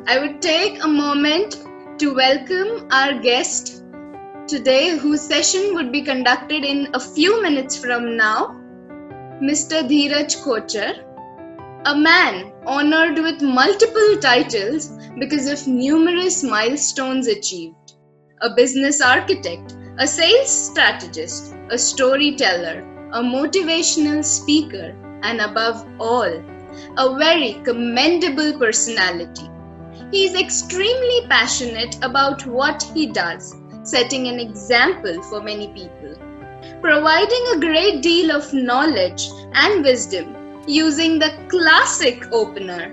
I would take a moment to welcome our guest today, whose session would be conducted in a few minutes from now, Mr. Dheeraj Kochar, a man honored with multiple titles because of numerous milestones achieved, a business architect, a sales strategist, a storyteller, a motivational speaker, and above all, a very commendable personality. He is extremely passionate about what he does, setting an example for many people, providing a great deal of knowledge and wisdom using the classic opener,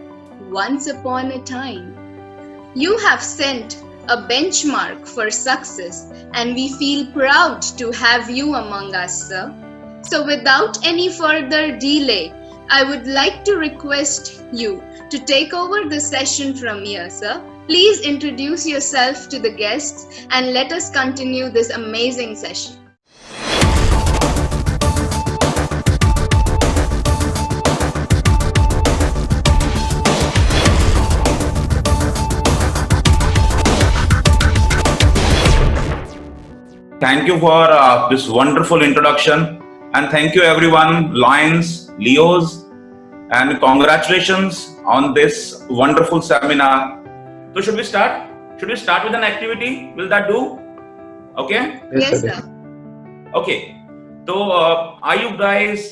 "Once upon a time." You have set a benchmark for success, and we feel proud to have you among us, sir. So without any further delay, I would like to request you to take over the session from here, sir. Please introduce yourself to the guests and let us continue this amazing session. Thank you for this wonderful introduction, and thank you everyone, Lions, Leos, and congratulations on this wonderful seminar. So should we start? Should we start with an activity? Will that do? Okay? Yes, sir. Okay. So are you guys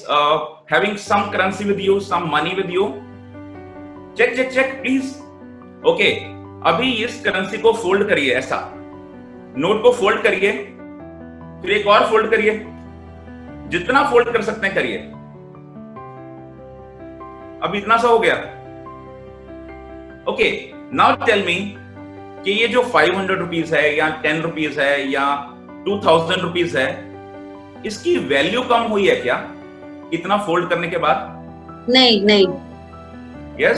having some currency with you, some money with you? Check, please. Okay. अभी इस currency को fold करिए, ऐसा note को fold करिए, फिर एक और फोल्ड करिए, जितना फोल्ड कर सकते हैं करिए। अब इतना सा हो गया। ओके, नाउ टेल मी कि ये जो 500 रुपीज है या 10 रुपीज है या 2000 रुपीज है, इसकी वैल्यू कम हुई है क्या इतना फोल्ड करने के बाद? नहीं। यस?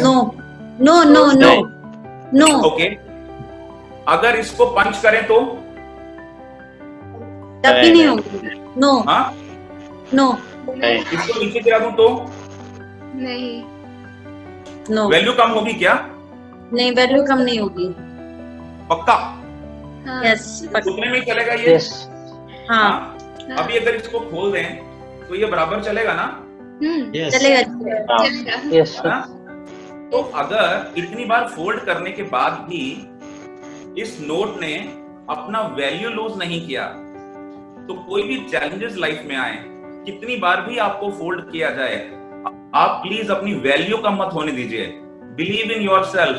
नो। ओके, अगर इसको पंच करें तो तब भी नहीं होगी। नो। इसको नीचे गिरा दूं तो नहीं। नो। वैल्यू कम होगी क्या? नहीं, वैल्यू कम नहीं होगी। पक्का? यस, उतने में चलेगा ये? हाँ। अभी अगर इसको खोल दें तो ये बराबर चलेगा ना? चलेगा। तो अगर इतनी बार फोल्ड करने के बाद भी इस नोट ने अपना वैल्यू लूज नहीं किया, तो कोई भी चैलेंजेस लाइफ में आए, कितनी बार भी आपको फोल्ड किया जाए, आप प्लीज अपनी वैल्यू कम मत होने दीजिए। Believe in yourself,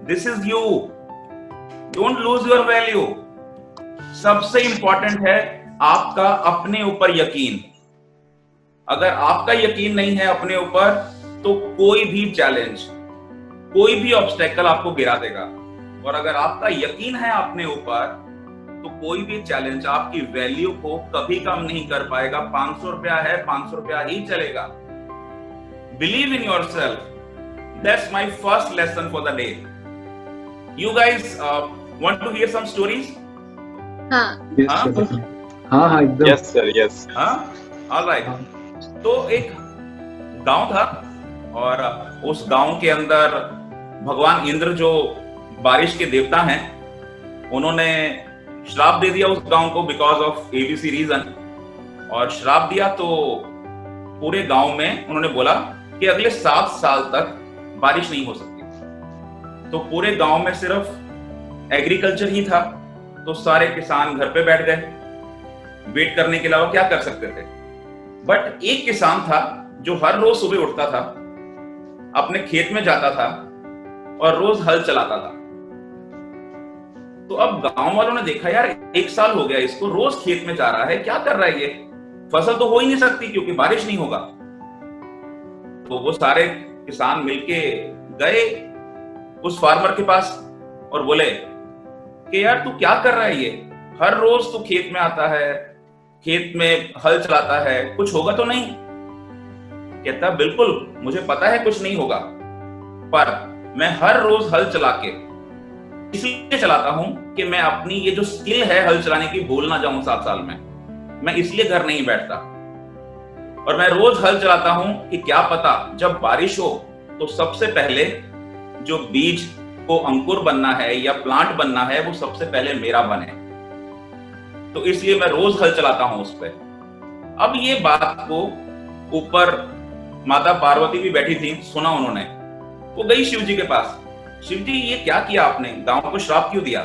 this is you, don't lose your value. सबसे इंपॉर्टेंट है आपका अपने ऊपर यकीन। अगर आपका यकीन नहीं है अपने ऊपर, तो कोई भी चैलेंज, कोई भी ऑब्स्टेकल आपको गिरा देगा। और अगर आपका यकीन है अपने ऊपर, तो कोई भी चैलेंज आपकी वैल्यू को कभी कम नहीं कर पाएगा। 500 रुपया है, 500 रुपया ही चलेगा। Believe in yourself, that's my first lesson for the day. You guys want to hear some stories? हाँ, एकदम। Yes sir, yes. ऑलराइट। तो एक गांव था और उस गांव के अंदर भगवान इंद्र, जो बारिश के देवता हैं, उन्होंने श्राप दे दिया उस गांव को बिकॉज ऑफ एबीसी रीजन। और श्राप दिया तो पूरे गांव में उन्होंने बोला कि अगले 7 साल तक बारिश नहीं हो सकती। तो पूरे गांव में सिर्फ एग्रीकल्चर ही था, तो सारे किसान घर पे बैठ गए। वेट करने के अलावा क्या कर सकते थे? बट एक किसान था जो हर रोज सुबह उठता था, अपने खेत में जाता था और रोज हल चलाता था। तो अब गांव वालों ने देखा, यार 1 साल हो गया इसको, रोज खेत में जा रहा है, क्या कर रहा है ये? फसल तो हो ही नहीं सकती क्योंकि बारिश नहीं होगा। तो वो सारे किसान मिलके गए उस फार्मर के पास और बोले कि यार तू क्या कर रहा है ये? हर रोज तू खेत में आता है, खेत में हल चलाता है, कुछ होगा तो नहीं? कहता बिल्कुल, मुझे पता है कुछ नहीं होगा, पर मैं हर रोज हल चला के इसलिए चलाता हूं कि मैं अपनी ये जो स्किल है हल चलाने की भूल ना जाऊं 7 साल में। मैं इसलिए घर नहीं बैठता और मैं रोज हल चलाता हूं कि क्या पता जब बारिश हो तो सबसे पहले जो बीज को अंकुर बनना है या प्लांट बनना है वो सबसे पहले मेरा बने। तो इसलिए मैं रोज हल चलाता हूं उस पर। अब ये बात को ऊपर माता पार्वती भी बैठी थी, सुना उन्होंने, वो गई शिव जी के पास, शिव जी ये क्या किया आपने, गांव को श्राप क्यों दिया?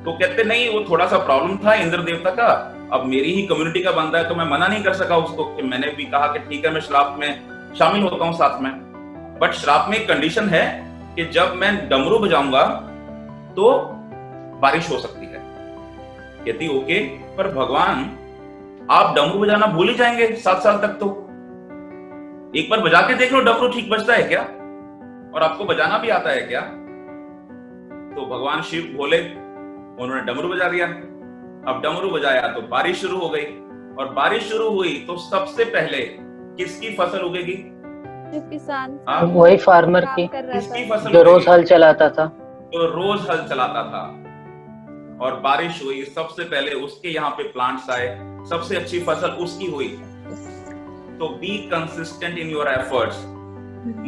तो कहते नहीं वो थोड़ा सा प्रॉब्लम था इंद्र देवता का, अब मेरी ही कम्युनिटी का बंदा है तो मैं मना नहीं कर सका उसको, कि मैंने भी कहा कि ठीक है मैं श्राप में शामिल होता हूं साथ में, बट श्राप में एक कंडीशन है कि जब मैं डमरू बजाऊंगा तो बारिश हो सकती है। कहती ओके, पर भगवान आप डमरू बजाना भूल ही जाएंगे 7 साल तक, तो एक बार बजा के देख लो डमरू ठीक बजता है क्या, और आपको बजाना भी आता है क्या? तो भगवान शिव बोले, उन्होंने डमरू बजा दिया। अब डमरू बजाया तो बारिश शुरू हो गई, और बारिश शुरू हुई तो सबसे पहले किसकी फसल उगेगी? जो किसान वही फार्मर की, किसकी फसल जो रोज उगेगी? हल चलाता था। तो रोज हल चलाता था, और बारिश हुई, सबसे पहले उसके यहाँ पे प्लांट्स आए, सबसे अच्छी फसल उसकी हुई। तो B consistent in your efforts.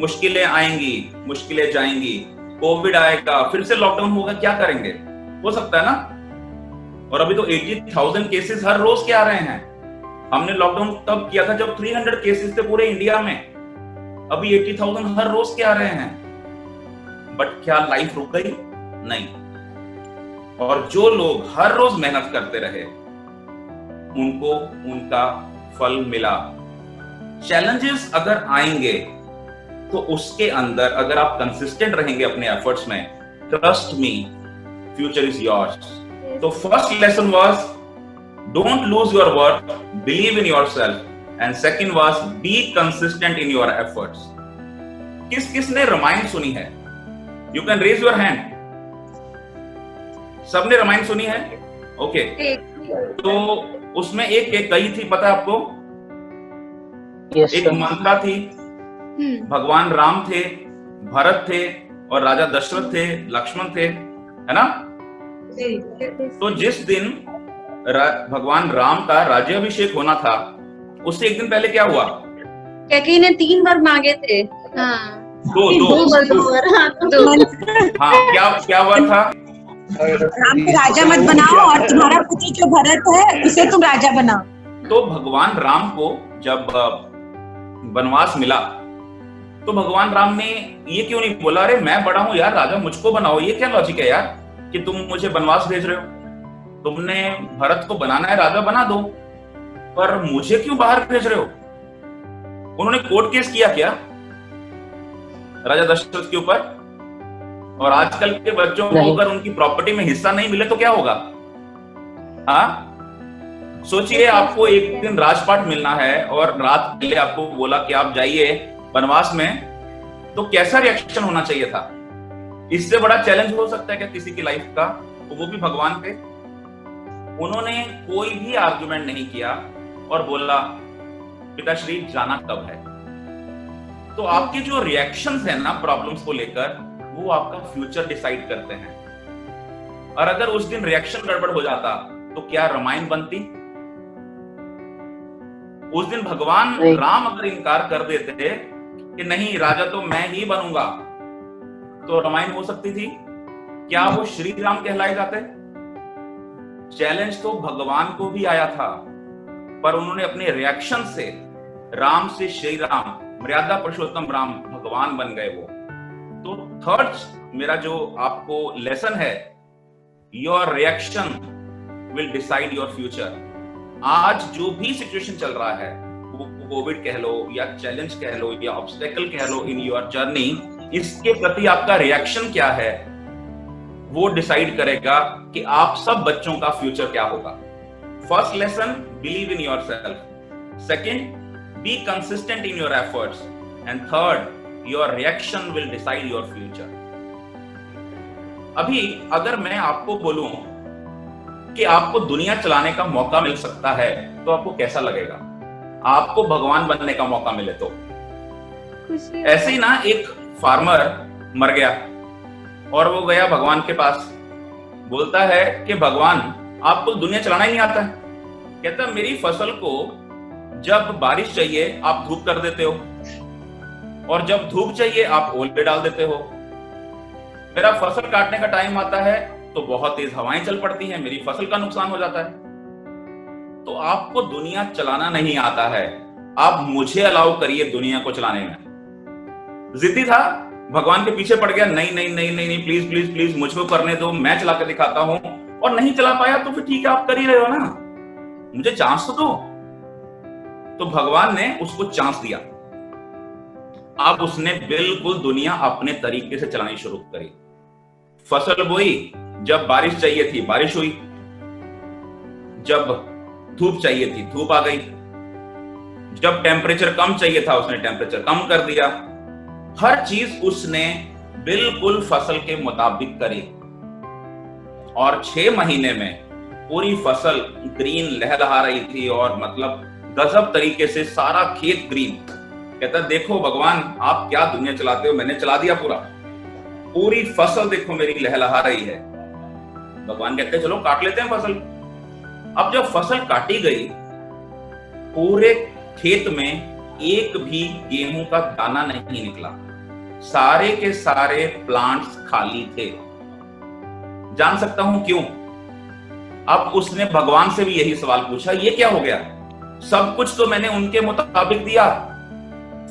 मुश्किलें आएंगी, मुश्किलें जाएंगी, कोविड आएगा, फिर से लॉकडाउन होगा, क्या करेंगे? हो सकता है ना। और अभी तो 80,000 केसेस हर रोज के आ रहे हैं। हमने लॉकडाउन तब किया था जब 300 केसेस थे पूरे इंडिया में, अभी 80,000 हर रोज के आ रहे हैं। बट क्या लाइफ रुक गई? नहीं। और जो लोग हर रोज मेहनत करते रहे उनको उनका फल मिला। चैलेंजेस अगर आएंगे तो उसके अंदर अगर आप कंसिस्टेंट रहेंगे अपने एफर्ट्स में, trust me, future is yours. तो first lesson was don't lose your work, believe in yourself, and second was be consistent in your efforts. किस किसने रामायण सुनी है? You can raise your hand. सबने रामायण सुनी है? ओके। तो उसमें एक कही थी, पता है आपको? एक मंत्रा थी, भगवान राम थे, भरत थे, और राजा दशरथ थे, लक्ष्मण थे, है ना? तो जिस दिन भगवान राम का राज्याभिषेक होना था, उससे एक दिन पहले क्या हुआ? कैकेयी ने 3 बार मांगे थे। दो हाँ, क्या हुआ था? राम को राजा मत बनाओ, और तुम्हारा पुत्र जो भरत है उसे तुम राजा बनाओ। तो भगवान राम को जब वनवास मिला तो भगवान राम ने ये क्यों नहीं बोला, अरे मैं बड़ा हूं यार, राजा मुझको बनाओ? ये क्या लॉजिक है यार कि तुम मुझे वनवास भेज रहे हो? तुमने भरत को बनाना है, राजा बना दो, पर मुझे क्यों बाहर भेज रहे हो? उन्होंने कोर्ट केस किया क्या राजा दशरथ के ऊपर? और आजकल के बच्चों को अगर उनकी प्रॉपर्टी में हिस्सा नहीं मिले तो क्या होगा? हाँ, सोचिए, आपको एक दिन राजपाट मिलना है और रात पहले आपको बोला कि आप जाइए वनवास में, तो कैसा रिएक्शन होना चाहिए था? इससे बड़ा चैलेंज हो सकता है क्या किसी की लाइफ का? तो वो भी भगवान पे। उन्होंने कोई भी आर्गुमेंट नहीं किया और बोला पिताश्री जाना कब है? तो आपके जो रिएक्शंस है ना प्रॉब्लम्स को लेकर, वो आपका फ्यूचर डिसाइड करते हैं। और अगर उस दिन रिएक्शन गड़बड़ हो जाता तो क्या रामायण बनती? उस दिन भगवान राम अगर इनकार कर देते कि नहीं राजा तो मैं ही बनूंगा, तो रामायण हो सकती थी? क्या वो श्री राम कहलाए जाते? चैलेंज तो भगवान को भी आया था, पर उन्होंने अपने रिएक्शन से राम से श्री राम, मर्यादा पुरुषोत्तम राम भगवान बन गए वो। तो थर्ड मेरा जो आपको लेसन है, your reaction will decide your future. आज जो भी सिचुएशन चल रहा है, वो कोविड कह लो या चैलेंज कह लो या ऑब्स्टेकल कह लो इन योर जर्नी, इसके प्रति आपका रिएक्शन क्या है वो डिसाइड करेगा कि आप सब बच्चों का फ्यूचर क्या होगा। First lesson, believe in yourself. Second, B consistent in your efforts, and third, your reaction will decide your future. अभी अगर मैं आपको बोलूं कि आपको दुनिया चलाने का मौका मिल सकता है, तो आपको कैसा लगेगा? आपको भगवान बनने का मौका मिले तो? ऐसे ही ना, एक फार्मर मर गया और वो गया भगवान के पास, बोलता है कि भगवान आपको दुनिया चलाना ही नहीं आता है। कहता मेरी फसल को जब बारिश चाहिए आप धूप कर देते हो, और जब धूप चाहिए आप ओले डाल देते हो। मेरा फसल काटने का टाइम आता है तो बहुत तेज हवाएं चल पड़ती हैं, मेरी फसल का नुकसान हो जाता है। तो आपको दुनिया चलाना नहीं आता है, आप मुझे अलाउ करिए दुनिया को चलाने में। जिद्दी था, भगवान के पीछे पड़ गया, नहीं नहीं नहीं नहीं नहीं, प्लीज प्लीज प्लीज मुझको करने दो, मैं चला के दिखाता हूं। और नहीं चला पाया तो फिर ठीक है, आप कर ही रहे हो ना, मुझे चांस तो दो। तो भगवान ने उसको चांस दिया। अब उसने बिल्कुल दुनिया अपने तरीके से चलानी शुरू करी। फसल बोई, जब बारिश चाहिए थी बारिश हुई, जब धूप चाहिए थी धूप आ गई, जब टेम्परेचर कम चाहिए था उसने टेम्परेचर कम कर दिया। हर चीज उसने बिल्कुल फसल के मुताबिक करी और 6 महीने में पूरी फसल ग्रीन लहलहा रही थी और मतलब गजब तरीके से सारा खेत ग्रीन। कहता देखो भगवान आप क्या दुनिया चलाते हो, मैंने चला दिया पूरी फसल देखो मेरी लहलहा रही है। भगवान कहते चलो काट लेते हैं फसल। अब जब फसल काटी गई, पूरे खेत में एक भी गेहूं का दाना नहीं निकला, सारे के सारे प्लांट्स खाली थे। जान सकता हूं क्यों? अब उसने भगवान से भी यही सवाल पूछा, ये क्या हो गया, सब कुछ तो मैंने उनके मुताबिक दिया,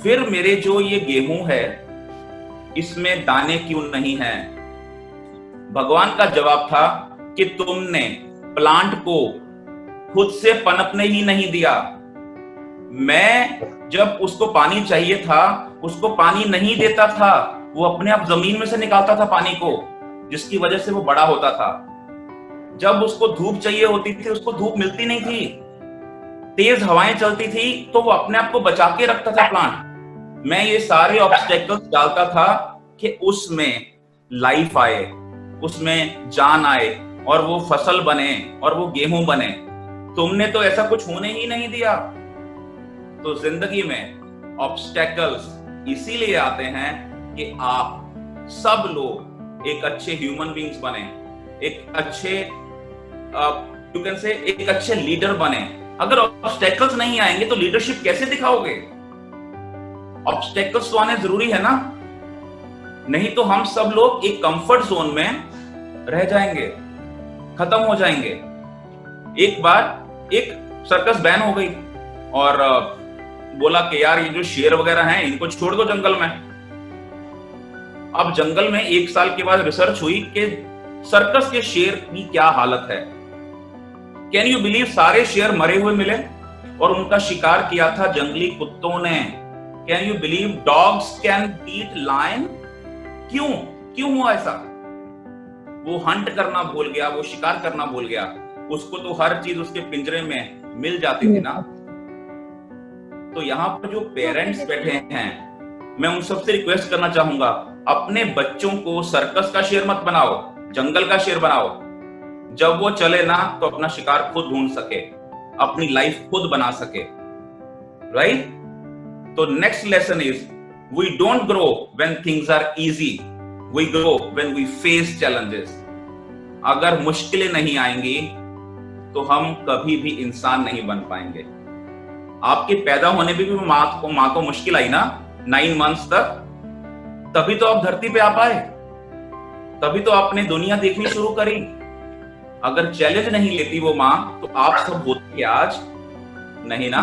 फिर मेरे जो ये गेहूं है इसमें दाने क्यों नहीं है? भगवान का जवाब था कि तुमने प्लांट को खुद से पनपने ही नहीं दिया। मैं जब उसको पानी चाहिए था उसको पानी नहीं देता था, वो अपने आप जमीन में से निकालता था पानी को, जिसकी वजह से वो बड़ा होता था। जब उसको धूप चाहिए होती थी उसको धूप मिलती नहीं थी, तेज हवाएं चलती थी तो वो अपने आप को बचा के रखता था प्लांट। मैं ये सारे ऑब्स्टेकल्स डालता था कि उसमें लाइफ आए, उसमें जान आए और वो फसल बने और वो गेहूं बने। तुमने तो ऐसा कुछ होने ही नहीं दिया। तो जिंदगी में ऑब्स्टेकल्स इसीलिए आते हैं कि आप सब लोग एक अच्छे ह्यूमन बींग्स बने, एक अच्छे यू कैन से एक अच्छे लीडर बने। अगर ऑब्स्टेकल्स नहीं आएंगे तो लीडरशिप कैसे दिखाओगे? ऑब्स्टेकल्स तो आने जरूरी है ना, नहीं तो हम सब लोग एक कंफर्ट जोन में रह जाएंगे, खत्म हो जाएंगे। एक बार एक सर्कस बैन हो गई और बोला कि यार ये जो शेर वगैरह हैं इनको छोड़ दो जंगल में। अब जंगल में 1 साल के बाद रिसर्च हुई कि सर्कस के शेर की क्या हालत है। कैन यू बिलीव, सारे शेर मरे हुए मिले और उनका शिकार किया था जंगली कुत्तों ने। Can you believe, dogs can beat lion. क्यों हुआ ऐसा? वो हंट करना भूल गया, वो शिकार करना भूल गया, उसको तो हर चीज उसके पिंजरे में मिल जाती थी ना। तो यहाँ पर जो पेरेंट्स बैठे हैं, मैं उन सबसे रिक्वेस्ट करना चाहूंगा, अपने बच्चों को सर्कस का शेर मत बनाओ, जंगल का शेर बनाओ। जब वो चले ना तो अपना शिकार खुद ढूंढ सके, अपनी लाइफ खुद बना सके, राइट? तो next lesson is, we don't grow when things are easy, we grow when we face challenges. अगर मुश्किलें नहीं आएंगी तो हम कभी भी इंसान नहीं बन पाएंगे। आपके पैदा होने पे भी माँ को मुश्किल आई ना 9 मंथ्स तक, तभी तो आप धरती पे आ पाए, तभी तो आपने दुनिया देखनी शुरू करी। अगर चैलेंज नहीं लेती वो माँ तो आप सब होते आज नहीं ना।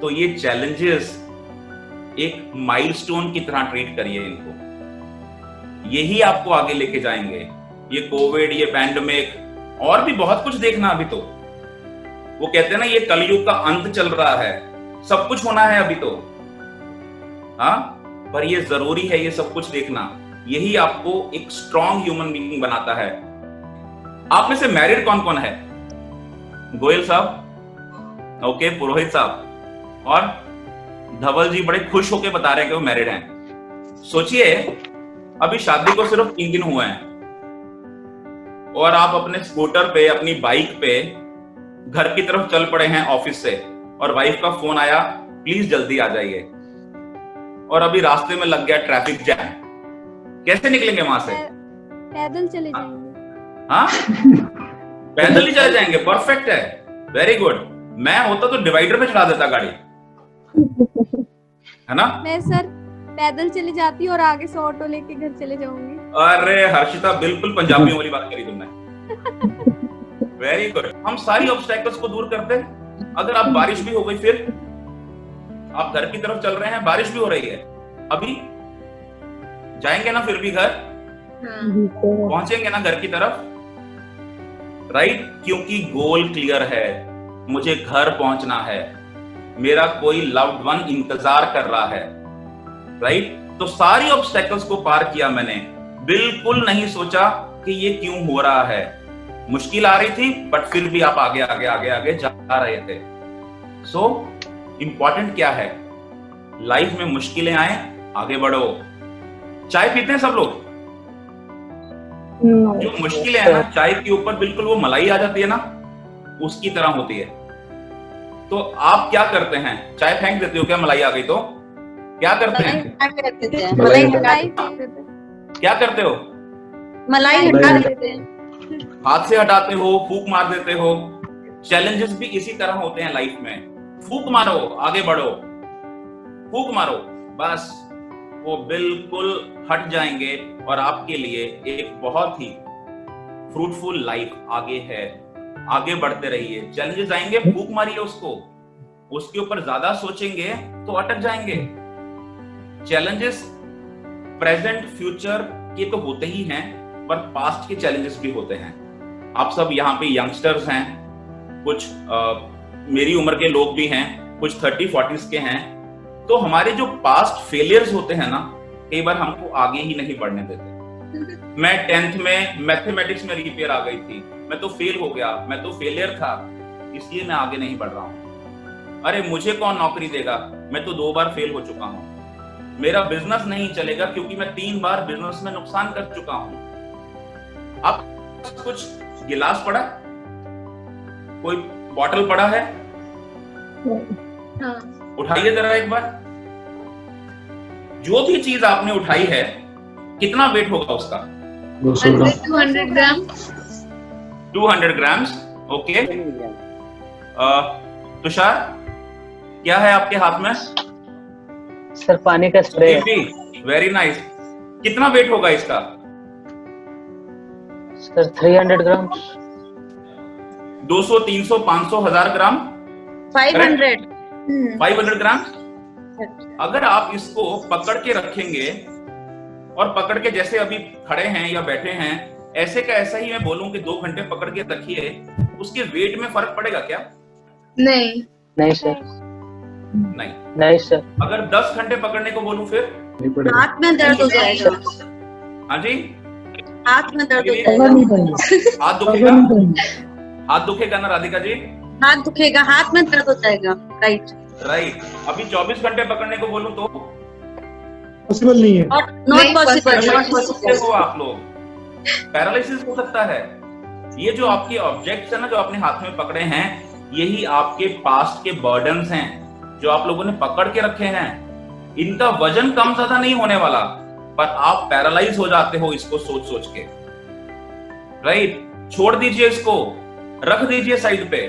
तो ये चैलेंजेस एक माइलस्टोन की तरह ट्रीट करिए इनको, यही आपको आगे लेके जाएंगे। ये कोविड, ये पैंडेमिक और भी बहुत कुछ देखना अभी तो। वो कहते हैं ना ये कलयुग का अंत चल रहा है, सब कुछ होना है अभी तो, हाँ, पर ये जरूरी है ये सब कुछ देखना, यही आपको एक स्ट्रॉन्ग ह्यूमन बीइंग बनाता है। आप में से मैरिड कौन कौन है? गोयल साहब, ओके, पुरोहित साहब और धवल जी बड़े खुश होकर बता रहे हैं कि वो मैरिड हैं। सोचिए अभी शादी को सिर्फ 3 दिन हुए हैं और आप अपने स्कूटर पे, अपनी बाइक पे घर की तरफ चल पड़े हैं ऑफिस से, और वाइफ का फोन आया प्लीज जल्दी आ जाइए, और अभी रास्ते में लग गया ट्रैफिक जैम। कैसे निकलेंगे वहां से? पैदल चले जाएंगे। हाँ, पैदल ही चले जाएंगे, परफेक्ट है, वेरी गुड। मैं होता तो डिवाइडर पे चढ़ा देता गाड़ी, है ना? मैं सर पैदल चली जाती हूँ और आगे से ऑटो लेके घर चले जाऊंगी। अरे हर्षिता, बिल्कुल पंजाबियों वाली बात करी तुमने। Very good. हम सारी ऑब्स्टेकल्स को दूर करते हैं। अगर आप बारिश भी हो गई, फिर आप घर की तरफ चल रहे हैं, बारिश भी हो रही है, अभी जाएंगे ना फिर भी घर, पहुंचेंगे ना घर की तरफ, राइट? क्योंकि गोल क्लियर है, मुझे घर पहुंचना है, मेरा कोई लव्ड वन इंतजार कर रहा है, राइट? तो सारी ऑब्स्टेकल्स को पार किया मैंने, बिल्कुल नहीं सोचा कि ये क्यों हो रहा है। मुश्किल आ रही थी, बट फिर भी आप आगे आगे आगे आगे जा रहे थे। सो इंपॉर्टेंट क्या है? लाइफ में मुश्किलें आए, आगे बढ़ो। चाय पीते हैं सब लोग? जो मुश्किलें है ना, चाय के ऊपर बिल्कुल वो मलाई आ जाती है ना, उसकी तरह होती है। तो आप क्या करते हैं? चाय फेंक देते हो क्या मलाई आ गई तो? क्या करते हैं? मलाई हटा क्या करते हो? मलाई हटा देते हैं, हाथ से हटाते हो, फूंक मार देते हो। चैलेंजेस भी इसी तरह होते हैं लाइफ में। फूंक मारो, आगे बढ़ो, फूंक मारो, बस वो बिल्कुल हट जाएंगे और आपके लिए एक बहुत ही फ्रूटफुल लाइफ आगे है। आगे बढ़ते रहिए। चैलेंजेस आएंगे, फूंक मारिए उसको। उसके ऊपर ज्यादा सोचेंगे तो अटक जाएंगे। चैलेंजेस प्रेजेंट फ्यूचर के तो होते ही हैं, पर पास्ट के चैलेंजेस भी होते हैं। आप सब यहाँ पे यंगस्टर्स हैं, कुछ मेरी उम्र के लोग भी हैं, कुछ 30-40s के हैं। तो हमारे जो पास्ट फेलियर्स होते हैं ना, कई बार हमको आगे ही नहीं बढ़ने देते। मैं 10th में मैथमेटिक्स में रिपेयर आ गई थी, मैं तो फेल हो गया, मैं तो फेलियर था, इसलिए मैं आगे नहीं बढ़ रहा हूं। अरे मुझे कौन नौकरी देगा, मैं तो 2 बार फेल हो चुका हूं। मेरा बिजनेस नहीं चलेगा क्योंकि मैं 3 बार बिजनेस में नुकसान कर चुका हूं। अब कुछ गिलास पड़ा, कोई बॉटल पड़ा है, उठाइए जरा एक बार। जो भी चीज आपने उठाई है, कितना वेट होगा उसका? 200 ग्राम। 200 ग्राम्स। ओके। तुषार, क्या है आपके हाथ में? सर पानी का स्प्रे है। Very nice. कितना वेट होगा इसका? सर 300 ग्राम। 200, 300, 500, 1000 ग्राम? 500 ग्राम। अगर आप इसको पकड़ के रखेंगे और पकड़ के जैसे अभी खड़े हैं या बैठे हैं, ऐसे का ऐसा ही मैं बोलूं कि 2 घंटे पकड़ के रखिए, उसके वेट में फर्क पड़ेगा क्या? नहीं। नहीं सर। नहीं। नहीं सर। अगर 10 घंटे पकड़ने को बोलूं फिर? हाथ में दर्द हो जाएगा। हाँ जी, हाथ में दर्द हो जाएगा। हाथ दुखेगा? हाथ दुखेगा ना राधिका जी? हाथ दुखेगा, हाथ में दर्द हो जाएगा। राइट। अभी 24 घंटे पकड़ने को बोलूं तो? पॉसिबल नहीं है। Not possible. हो आप लोग, पैरालिसिस हो सकता है। ये जो आपके ऑब्जेक्ट्स है ना, जो आपने हाथ में पकड़े हैं, यही आपके पास्ट के बर्डन्स हैं जो आप लोगों ने पकड़ के रखे हैं। इनका वजन कम ज्यादा नहीं होने वाला, पर आप पैरालाइज हो जाते हो इसको सोच सोच के। राइट? छोड़ दीजिए इसको, रख दीजिए साइड पे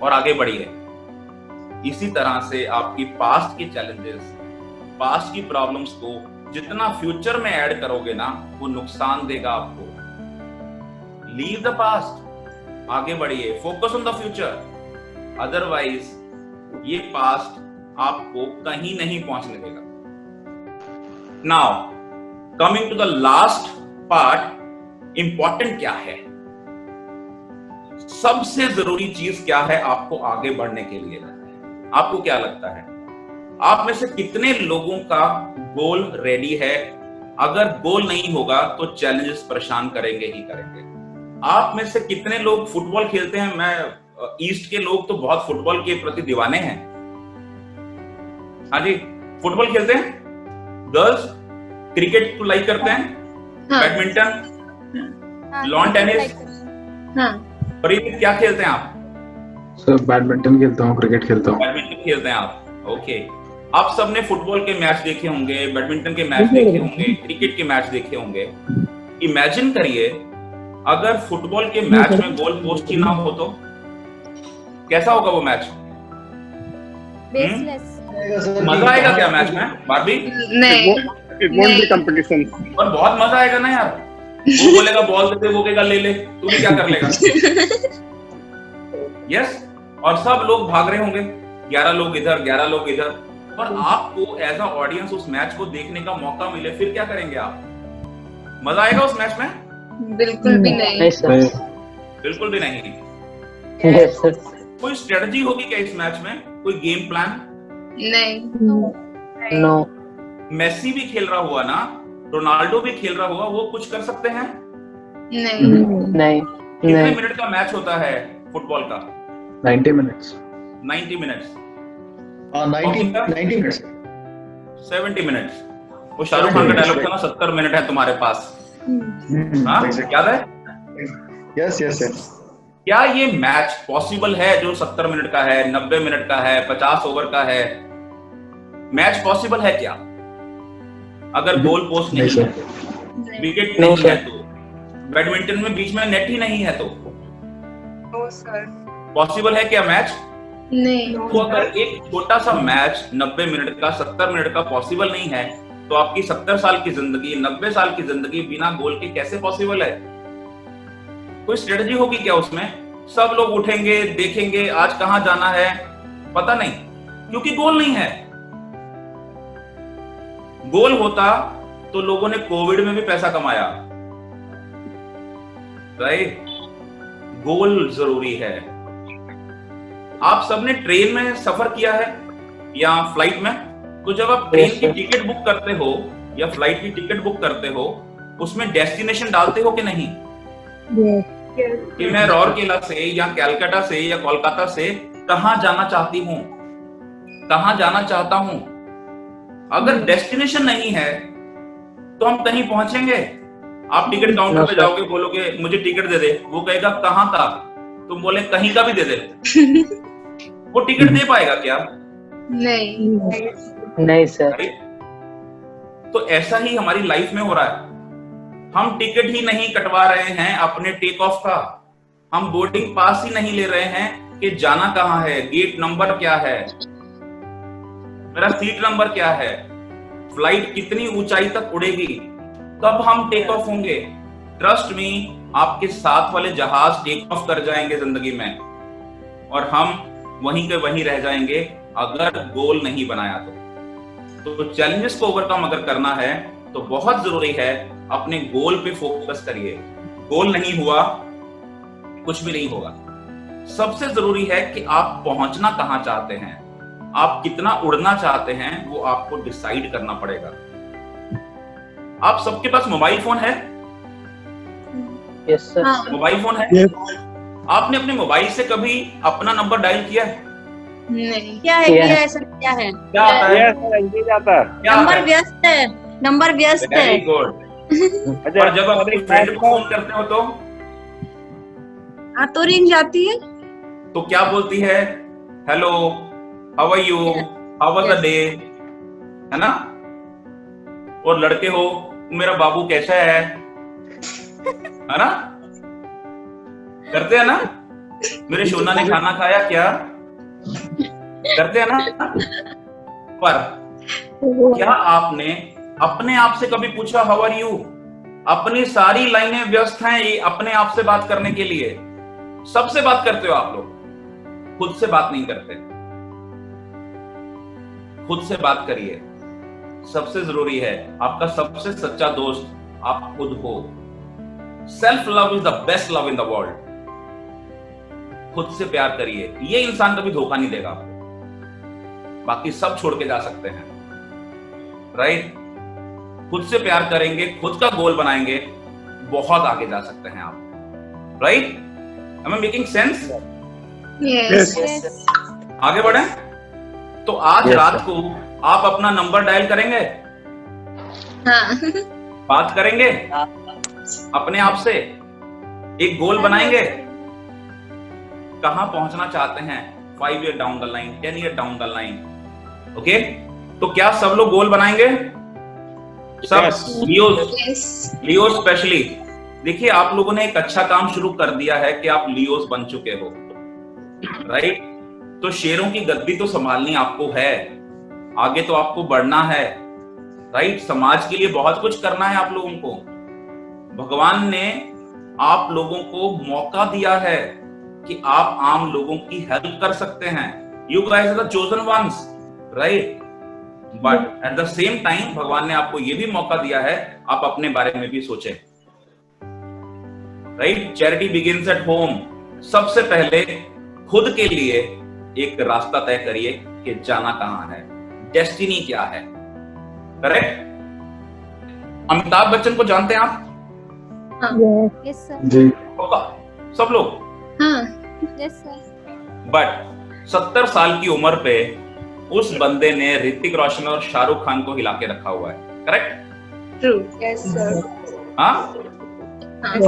और आगे बढ़िए। इसी तरह से आपकी पास्ट के चैलेंजेस, पास्ट की प्रॉब्लम्स को जितना फ्यूचर में ऐड करोगे ना, वो नुकसान देगा आपको। लीव द पास्ट, आगे बढ़िए, focus on the future. Otherwise ये पास्ट आपको कहीं नहीं पहुंचने देगा। Now coming to the last part, important क्या है, सबसे जरूरी चीज क्या है आपको आगे बढ़ने के लिए? आपको क्या लगता है? आप में से कितने लोगों का गोल रेडी है? अगर गोल नहीं होगा तो चैलेंजेस परेशान करेंगे ही करेंगे। आप में से कितने लोग फुटबॉल खेलते हैं? मैं ईस्ट के लोग तो बहुत फुटबॉल के प्रति दीवाने हैं। हाँ जी, फुटबॉल खेलते हैं। गर्ल्स क्रिकेट को लाइक करते हैं, बैडमिंटन, लॉन टेनिस। परिमित क्या खेलते हैं आप? सर बैडमिंटन खेलता हूँ, क्रिकेट खेलता हूँ। बैडमिंटन खेलते हैं आप, ओके। आप सबने फुटबॉल के मैच देखे होंगे, बैडमिंटन के मैच देखे होंगे, क्रिकेट के मैच देखे होंगे। इमेजिन करिए अगर फुटबॉल के मैच में गोल पोस्ट ही ना हो तो कैसा होगा वो मैच? बेसलेस। मजा आएगा क्या मैच में बारबी? नहीं It won't be competition. और बहुत मजा आएगा ना यार। वो बोलेगा बॉल दे दे, वो कहेगा ले ले, तू भी क्या कर लेगा? यस, और सब लोग भाग रहे होंगे, 11 लोग इधर 11 लोग इधर, और आपको एज अ ऑडियंस उस मैच को देखने का मौका मिले, फिर क्या करेंगे आप? मजा आएगा उस मैच में? बिल्कुल भी नहीं। नहीं सर। बिल्कुल भी नहीं। Yes sir. कोई स्ट्रेटजी होगी क्या इस मैच में? कोई गेम प्लान? नहीं। नो। मेसी भी खेल रहा हुआ ना, रोनाल्डो भी खेल रहा हुआ, वो कुछ कर सकते हैं? नहीं। नहीं। कितने नहीं। मिनट का मैच होता है फुटबॉल का? 90 मिनट्स। 90 मिनट्स। 90 मिनट्स। 70 मिनट्स। वो शाहरुख खान का डायलॉग था ना, 70 मिनट है तुम्हारे पास। हाँ, याद है? Yes yes yes. क्या ये मैच पॉसिबल है जो 70 मिनट का है, 90 मिनट का है, 50 ओवर का है? मैच पॉसिबल है क्या? अगर गोल पोस्ट नहीं है, विकेट नहीं है तो, बैडमिंटन में बीच में नेट ही नहीं है तो पॉसिबल है क्या मैच? नहीं। तो अगर एक छोटा सा मैच 90 मिनट का, 70 मिनट का पॉसिबल नहीं है, तो आपकी 70 साल की जिंदगी, 90 साल की जिंदगी बिना गोल के कैसे पॉसिबल है? कोई स्ट्रेटजी होगी क्या उसमें? सब लोग उठेंगे, देखेंगे आज कहां जाना है, पता नहीं, क्योंकि गोल नहीं है। गोल होता तो लोगों ने कोविड में भी पैसा कमाया, राइट? गोल जरूरी है। आप सबने ट्रेन में सफर किया है या फ्लाइट में? तो जब आप ट्रेन की टिकट बुक करते हो या फ्लाइट की टिकट बुक करते हो, उसमें डेस्टिनेशन डालते हो कि नहीं? कि मैं रौरकेला से या कलकत्ता से या कोलकाता से कहां जाना चाहती हूं, कहां जाना चाहता हूं। अगर डेस्टिनेशन नहीं है तो हम कहीं पहुंचेंगे? आप टिकट काउंटर पे जाओगे, बोलोगे मुझे टिकट दे दे, वो कहेगा कहां का? तुम बोले कहीं का भी दे दे। वो टिकट दे पाएगा क्या? नहीं। नहीं सर। तो ऐसा ही हमारी लाइफ में हो रहा है। हम टिकट ही नहीं कटवा रहे हैं अपने टेक ऑफ का, हम बोर्डिंग पास ही नहीं ले रहे हैं कि जाना कहां है, गेट नंबर क्या है, मेरा सीट नंबर क्या है, फ्लाइट कितनी ऊंचाई तक उड़ेगी, कब हम टेक ऑफ होंगे। ट्रस्ट मी, आपके साथ वाले जहाज टेक ऑफ कर जाएंगे जिंदगी में, और हम वहीं के वहीं रह जाएंगे अगर गोल नहीं बनाया तो चैलेंजेस को ओवरकम अगर करना है तो बहुत जरूरी है अपने गोल पे फोकस करिए। गोल नहीं हुआ कुछ भी नहीं होगा। सबसे जरूरी है कि आप पहुंचना कहां चाहते हैं, आप कितना उड़ना चाहते हैं, वो आपको डिसाइड करना पड़ेगा। आप सबके पास मोबाइल फोन है? Yes sir. मोबाइल फोन है? आपने अपने मोबाइल से कभी अपना नंबर डायल किया है? नहीं। क्या है, क्या है सर, क्या है? क्या आता है? नंबर व्यस्त है, नंबर व्यस्त है। Very good. और जब आप अपने फ्रेंड को फोन करते हो तो हाँ, तो रिंग जाती है। तो क्या बोलती है? Hello, how are you, how was the day, है ना? और लड़के हो, मेरा बाबू कैसा है ना? करते हैं ना? मेरे सोना ने खाना खाया क्या? करते हैं ना? पर क्या आपने अपने आप से कभी पूछा हाउ आर यू? अपनी सारी लाइनें व्यस्त हैं ये अपने आप से बात करने के लिए। सबसे बात करते हो आप लोग, खुद से बात नहीं करते। खुद से बात करिए। सबसे जरूरी है, आपका सबसे सच्चा दोस्त आप खुद हो। Self love is the best love in the world. खुद से प्यार करिए, ये इंसान कभी धोखा नहीं देगा आपको। बाकी सब छोड़ के जा सकते हैं, राइट? खुद से प्यार करेंगे, खुद का गोल बनाएंगे, बहुत आगे जा सकते हैं आप, right? Am I making sense? Yes. आगे बढ़े तो आज रात को आप अपना नंबर डायल करेंगे, हाँ। बात करेंगे अपने आप से, एक गोल बनाएंगे, कहां पहुंचना चाहते हैं 5 year down the line, 10 year down the line. Okay, तो क्या सब लोग गोल बनाएंगे? सब लियो स्पेशली। देखिए, आप लोगों ने एक अच्छा काम शुरू कर दिया है कि आप लियोस बन चुके हो, राइट? तो शेरों की गद्दी तो संभालनी आपको है। आगे तो आपको बढ़ना है, राइट? समाज के लिए बहुत कुछ करना है आप लोगों को। भगवान ने आप लोगों को मौका दिया है कि आप आम लोगों की हेल्प कर सकते हैं। You guys are the chosen ones, right? But at the same time भगवान ने आपको यह भी मौका दिया है आप अपने बारे में भी सोचें, right? Charity begins at home. सबसे पहले खुद के लिए एक रास्ता तय करिए कि जाना कहां है, डेस्टिनी क्या है, करेक्ट? अमिताभ बच्चन को जानते हैं आप? Yes sir. जी सब लोग? हाँ। Yes sir. बट 70 साल की उम्र पे उस बंदे ने ऋतिक रोशन और शाहरुख खान को हिला के रखा हुआ है, करेक्ट? ट्रू। Yes sir. हाँ,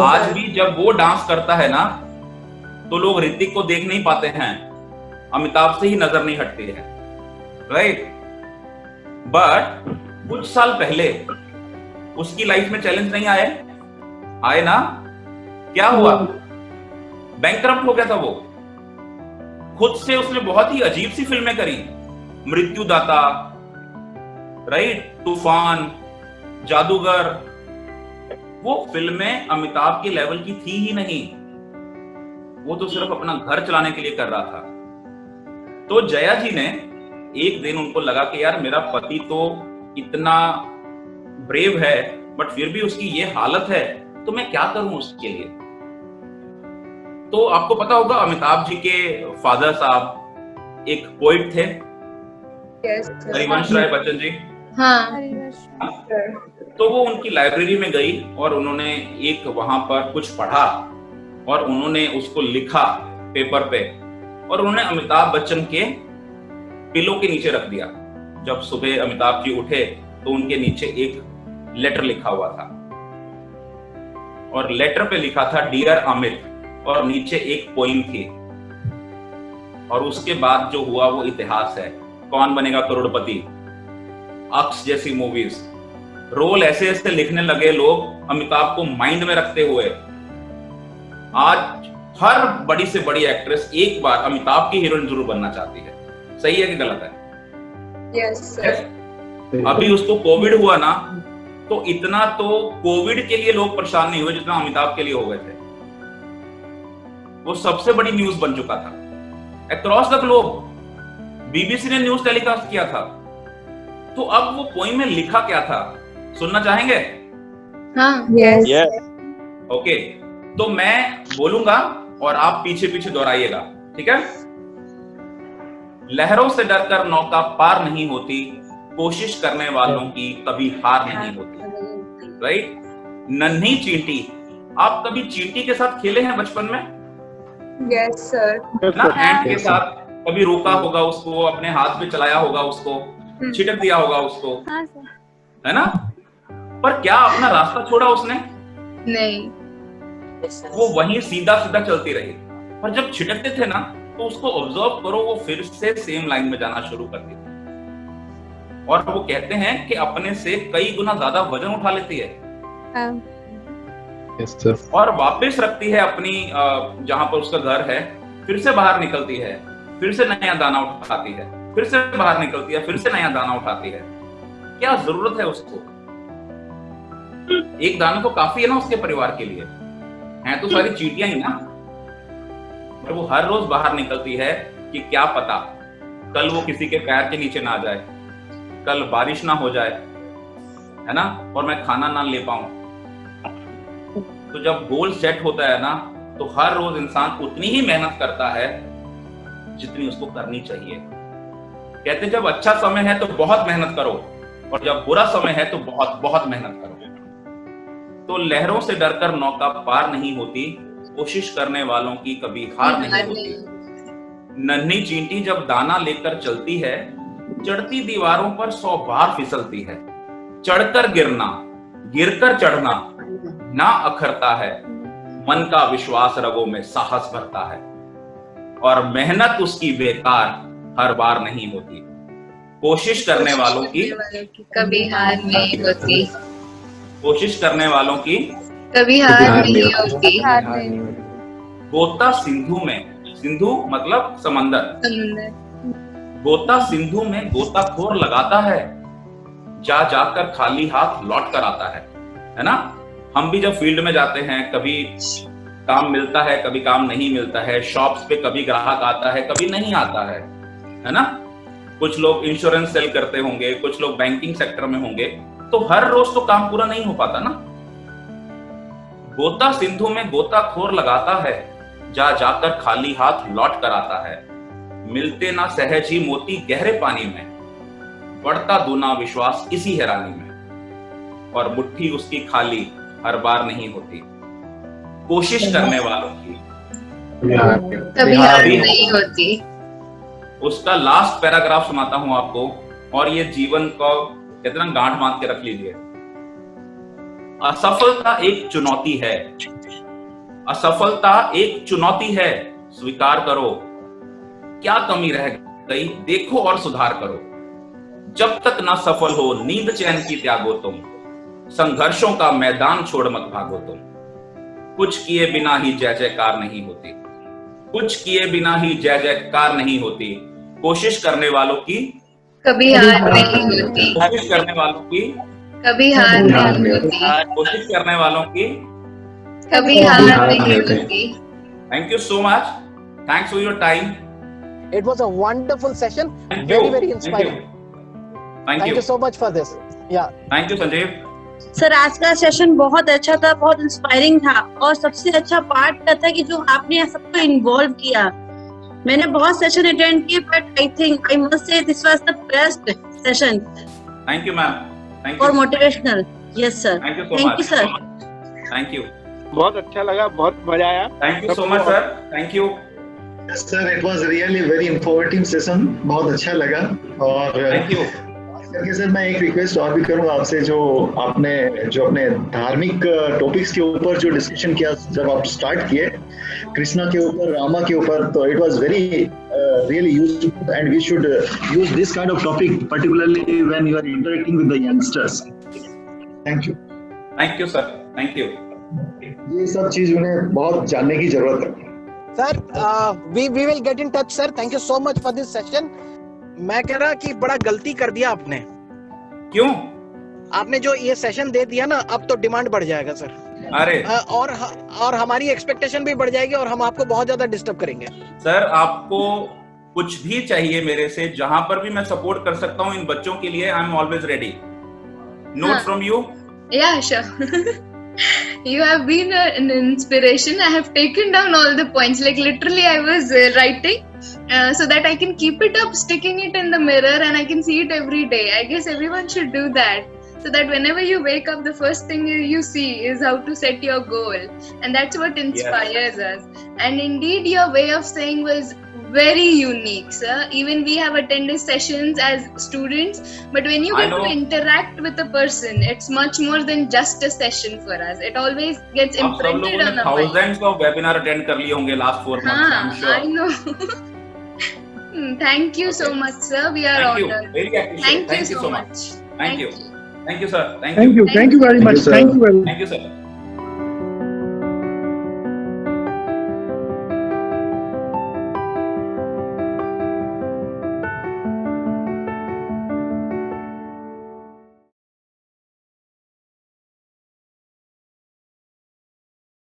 आज भी जब वो डांस करता है ना तो लोग ऋतिक को देख नहीं पाते हैं, अमिताभ से ही नजर नहीं हटती है, राइट? बट कुछ साल पहले उसकी लाइफ में चैलेंज नहीं आए ना? क्या हुआ? बैंकरप्ट हो गया था वो। खुद से उसने बहुत ही अजीब सी फिल्में करी, मृत्युदाता, राइट, तूफान, जादूगर। वो फिल्में अमिताभ के लेवल की थी ही नहीं, वो तो सिर्फ अपना घर चलाने के लिए कर रहा था। तो जया जी ने एक दिन उनको लगा कि यार मेरा पति तो इतना ब्रेव है बट फिर भी उसकी ये हालत है, तो मैं क्या करूं उसके लिए। तो आपको पता होगा अमिताभ जी के फादर साहब एक पोइट थे, हरिवंश राय बच्चन जी। हाँ। तो वो उनकी लाइब्रेरी में गई और उन्होंने एक वहां पर कुछ पढ़ा और उन्होंने उसको लिखा पेपर पे और उन्होंने अमिताभ बच्चन के पिलो के नीचे रख दिया। जब सुबह अमिताभ जी उठे तो उनके नीचे एक लेटर लिखा हुआ था और लेटर पे लिखा था डियर अमित, और नीचे एक पोइम थी। और उसके बाद जो हुआ वो इतिहास है। कौन बनेगा करोड़पति, अक्स जैसी मूवीज, रोल ऐसे ऐसे लिखने लगे लोग अमिताभ को माइंड में रखते हुए। आज हर बड़ी से बड़ी एक्ट्रेस एक बार अमिताभ की हीरोइन जरूर बनना चाहती है। सही है कि गलत है? Yes sir. अभी उसको कोविड हुआ ना, तो इतना तो कोविड के लिए लोग परेशान नहीं हुए जितना अमिताभ के लिए हो गए थे। वो सबसे बड़ी न्यूज बन चुका था अक्रॉस द ग्लोब। बीबीसी ने न्यूज टेलीकास्ट किया था। तो अब वो पोइम में लिखा क्या था, सुनना चाहेंगे? हाँ। यस। ओके, तो मैं बोलूंगा और आप पीछे पीछे दोहराइएगा, ठीक है? लहरों से डरकर नौका पार नहीं होती, कोशिश करने वालों की कभी हार नहीं होती, राइट? नन्ही चींटी, आप कभी चींटी के साथ खेले हैं बचपन में? Yes sir. ना, एंट के साथ कभी रोका होगा उसको, अपने हाथ पे चलाया होगा उसको, छिटक दिया होगा उसको, हाँ सर। है ना? पर क्या अपना रास्ता छोड़ा उसने? नहीं। वो वहीं सीधा सीधा चलती रही। पर जब छिटकते थे ना तो उसको ऑब्जर्व करो, वो फिर से सेम लाइन में जाना शुरू कर देती। और वो कहते हैं कि अपने से कई गुना ज्यादा वजन उठा लेती है और वापस रखती है अपनी जहां पर उसका घर है, फिर से बाहर निकलती है, फिर से नया दाना उठाती है, फिर से बाहर निकलती है, फिर से नया दाना उठाती है। क्या जरूरत है उसको? एक दाना तो काफी है ना उसके परिवार के लिए, हैं तो सारी चींटियां ही ना। पर वो हर रोज बाहर निकलती है कि क्या पता कल वो किसी के पैर के नीचे ना आ जाए, कल बारिश ना हो जाए, है ना, और मैं खाना ना ले पाऊं। तो जब गोल सेट होता है ना तो हर रोज इंसान उतनी ही मेहनत करता है जितनी उसको करनी चाहिए। कहते जब अच्छा समय है तो बहुत मेहनत करो और जब बुरा समय है तो बहुत बहुत मेहनत करो। तो लहरों से डरकर नौका पार नहीं होती, कोशिश करने वालों की कभी हार नहीं होती। नन्ही चींटी जब दाना लेकर चलती है, चढ़ती दीवारों पर 100 बार फिसलती है। चढ़कर गिरना, गिरकर चढ़ना ना अखरता है, मन का विश्वास रगों में साहस भरता है। और मेहनत उसकी बेकार हर बार नहीं होती, कोशिश करने वालों की कभी हार नहीं होती। कोशिश करने वालों की कभी हार नहीं होती। गोता सिंधु में, सिंधु मतलब समंदर, गोता सिंधु में गोताखोर लगाता है, जा जाकर खाली हाथ लौट कर आता है ना। हम भी जब फील्ड में जाते हैं, कभी काम मिलता है, कभी काम नहीं मिलता है, शॉप्स पे कभी ग्राहक आता है, कभी नहीं आता है ना। कुछ लोग इंश्योरेंस सेल करते होंगे, कुछ लोग बैंकिंग सेक्टर में होंगे, तो हर रोज तो काम पूरा नहीं हो पाता ना। गोता सिंधु में गोताखोर लगाता है, जा जाकर खाली हाथ लौट कर आता है। मिलते ना सहज ही मोती गहरे पानी में, बढ़ता दूना विश्वास इसी हैरानी में। और मुट्ठी उसकी खाली हर बार नहीं होती, कोशिश करने वालों की कभी हार नहीं होती। उसका लास्ट पैराग्राफ सुनाता हूं आपको, और ये जीवन को कितना गांठ बांध के रख लीजिए। असफलता एक चुनौती है, असफलता एक चुनौती है, स्वीकार करो। क्या कमी रह गई देखो और सुधार करो। जब तक ना सफल हो नींद चैन की त्यागो तुम, संघर्षों का मैदान छोड़ मत भागो तुम। कुछ किए बिना ही जय जयकार नहीं होती, कुछ किए बिना ही जय जयकार नहीं होती। कोशिश करने वालों की कभी हार नहीं होती, कोशिश करने वालों की कभी हार नहीं होती, कोशिश करने वालों की कभी हार नहीं होती। Thank you so much, thanks for your time. It was a wonderful session, Thank very you. very inspiring. Thank Thank you you so much for this. Yeah. Thank you Sanjeev. Sir आज का सेशन बहुत अच्छा था, बहुत inspiring था, और सबसे अच्छा पार्ट का था कि जो आपने सबको इन्वॉल्व किया। मैंने बहुत सेशन अटेंड किए, but I must say this was the best session. Thank you ma'am, thank और you, motivational. Yes sir, thank you so thank much, you sir. Thank you, बहुत अच्छा लगा, बहुत मजा आया। Thank you so much sir, thank you sir, it was really very informative session, बहुत अच्छा लगा। और थैंक यू। करके सर मैं एक रिक्वेस्ट और भी करूंगा आपसे, जो आपने अपने धार्मिक टॉपिक्स के ऊपर जो डिस्कशन किया जब आप स्टार्ट किए, कृष्णा के ऊपर, रामा के ऊपर, तो it was very really useful and we should use this kind of topic particularly when you are interacting with the youngsters. Thank you. Thank you sir, thank you. ये सब चीज उन्हें बहुत जानने की जरूरत है। Sir, we will get in touch, sir. Thank you so much for this session. मैं कह रहा कि बड़ा गलती कर दिया आपने। क्यों? आपने जो ये सेशन दे दिया ना, अब तो डिमांड बढ़ जाएगा सर। अरे और हमारी एक्सपेक्टेशन भी बढ़ जाएगी और हम आपको बहुत ज्यादा डिस्टर्ब करेंगे। सर, आपको कुछ भी चाहिए मेरे से, जहां पर भी मैं सपोर्ट कर सकता हूं इन बच्चों के लिए, I am always ready. Note from you? Yeah, sure. You have been an inspiration. I have taken down all the points. Like literally, I was writing so that I can keep it up, sticking it in the mirror, and I can see it every day. I guess everyone should do that, so that whenever you wake up, the first thing you see is how to set your goal, and that's what inspires us. And indeed, your way of saying was very unique, sir. Even we have attended sessions as students, but when you get to interact with a person, it's much more than just a session for us. It always gets imprinted on our mind. Thousands of webinar attend कर लिए होंगे last 4 months, I'm sure. I know. Thank you so much, sir. We are honored. Very appreciate. Thank you so much. Thank you. Thank you, sir. Thank you very much. Thank you very much. Thank you, sir.